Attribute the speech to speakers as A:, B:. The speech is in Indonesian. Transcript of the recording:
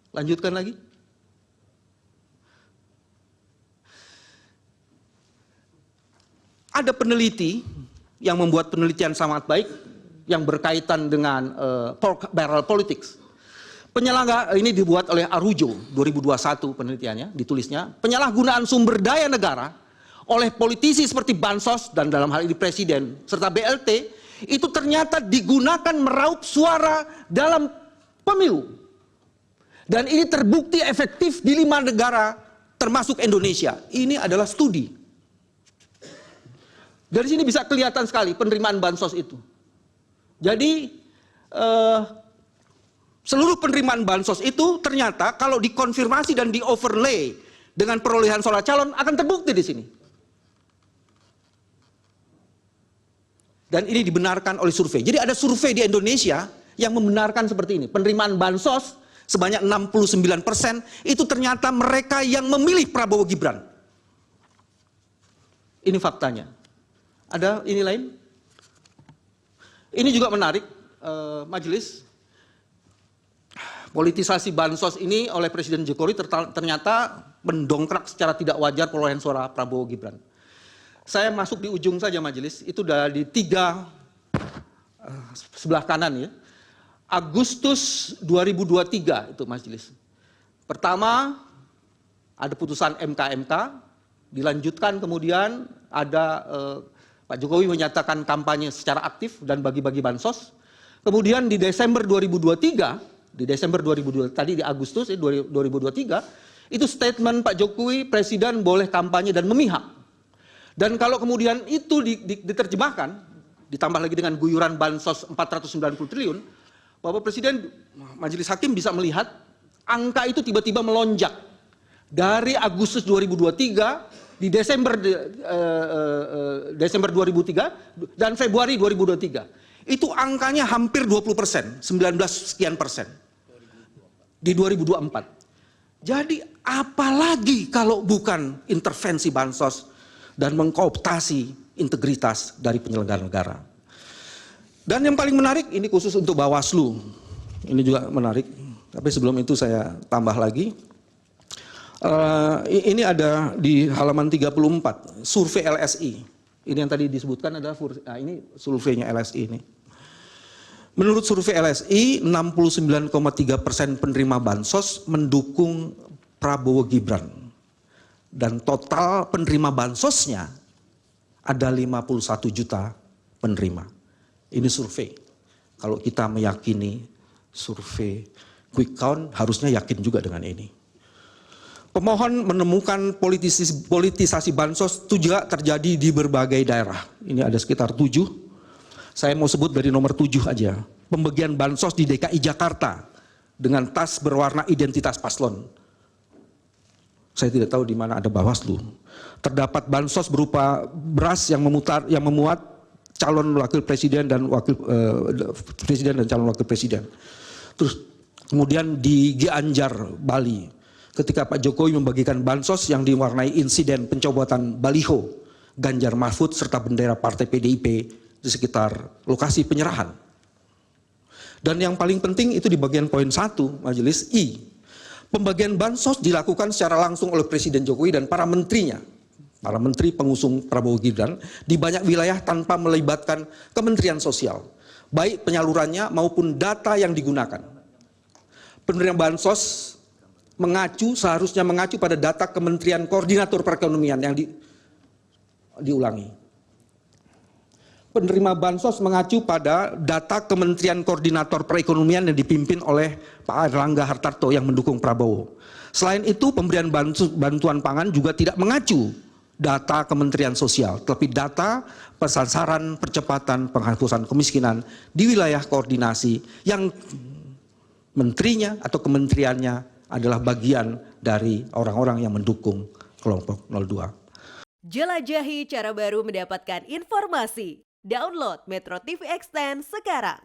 A: Lanjutkan lagi. Ada peneliti yang membuat penelitian sangat baik yang berkaitan dengan pork barrel politics. Ini dibuat oleh Arujo 2021 penelitiannya, ditulisnya, penyalahgunaan sumber daya negara oleh politisi seperti Bansos dan dalam hal ini Presiden serta BLT itu ternyata digunakan meraup suara dalam pemilu. Dan ini terbukti efektif di 5 negara termasuk Indonesia. Ini adalah studi. Dari sini bisa kelihatan sekali penerimaan bansos itu. Jadi seluruh penerimaan bansos itu ternyata kalau dikonfirmasi dan di overlay dengan perolehan suara calon akan terbukti di sini. Dan ini dibenarkan oleh survei. Jadi ada survei di Indonesia yang membenarkan seperti ini. Penerimaan bansos sebanyak 69% itu ternyata mereka yang memilih Prabowo Gibran. Ini faktanya. Ada ini lain? Ini juga menarik, majelis. Politisasi bansos ini oleh Presiden Jokowi ternyata mendongkrak secara tidak wajar perolehan suara Prabowo Gibran. Saya masuk di ujung saja majelis, itu dari 3 sebelah kanan ya. Agustus 2023 itu majelis. Pertama ada putusan MK, dilanjutkan kemudian ada Pak Jokowi menyatakan kampanye secara aktif dan bagi-bagi bansos. Kemudian di Desember 2023, tadi di Agustus 2023, itu statement Pak Jokowi, Presiden boleh kampanye dan memihak. Dan kalau kemudian itu diterjemahkan, ditambah lagi dengan guyuran bansos 490 triliun, Bapak Presiden, Majelis Hakim bisa melihat angka itu tiba-tiba melonjak. Dari Agustus 2023, di Desember 2003 dan Februari 2023. Itu angkanya hampir 20%, 19 sekian persen. Di 2024. Jadi apalagi kalau bukan intervensi bansos dan mengkooptasi integritas dari penyelenggara negara. Dan yang paling menarik, ini khusus untuk Bawaslu. Ini juga menarik, tapi sebelum itu saya tambah lagi. Ini ada di halaman 34, survei LSI. Ini yang tadi disebutkan adalah, ini surveinya LSI ini. Menurut survei LSI, 69,3% penerima bansos mendukung Prabowo Gibran. Dan total penerima bansosnya ada 51 juta penerima. Ini survei. Kalau kita meyakini survei quick count, harusnya yakin juga dengan ini. Pemohon menemukan politisasi bansos itu juga terjadi di berbagai daerah. Ini ada sekitar 7. Saya mau sebut dari nomor 7 aja. Pembagian bansos di DKI Jakarta dengan tas berwarna identitas paslon. Saya tidak tahu di mana ada Bawaslu. Terdapat bansos berupa beras yang memuat calon wakil presiden dan calon wakil presiden. Terus kemudian di Gianyar, Bali, ketika Pak Jokowi membagikan bansos yang diwarnai insiden pencopotan baliho Ganjar Mahfud serta bendera Partai PDIP di sekitar lokasi penyerahan. Dan yang paling penting itu di bagian poin 1 majelis I. Pembagian bansos dilakukan secara langsung oleh Presiden Jokowi dan para menterinya, para menteri pengusung Prabowo Gibran di banyak wilayah tanpa melibatkan Kementerian Sosial, baik penyalurannya maupun data yang digunakan. Penerimaan bansos seharusnya mengacu pada data Kementerian Koordinator Perekonomian yang diulangi. Penerima bansos mengacu pada data Kementerian Koordinator Perekonomian yang dipimpin oleh Pak Erlangga Hartarto yang mendukung Prabowo. Selain itu, pemberian bantuan pangan juga tidak mengacu data Kementerian Sosial, tetapi data sasaran percepatan penghapusan kemiskinan di wilayah koordinasi yang menterinya atau kementeriannya adalah bagian dari orang-orang yang mendukung kelompok 02.
B: Jelajahi cara baru mendapatkan informasi. Download Metro TV Extend sekarang.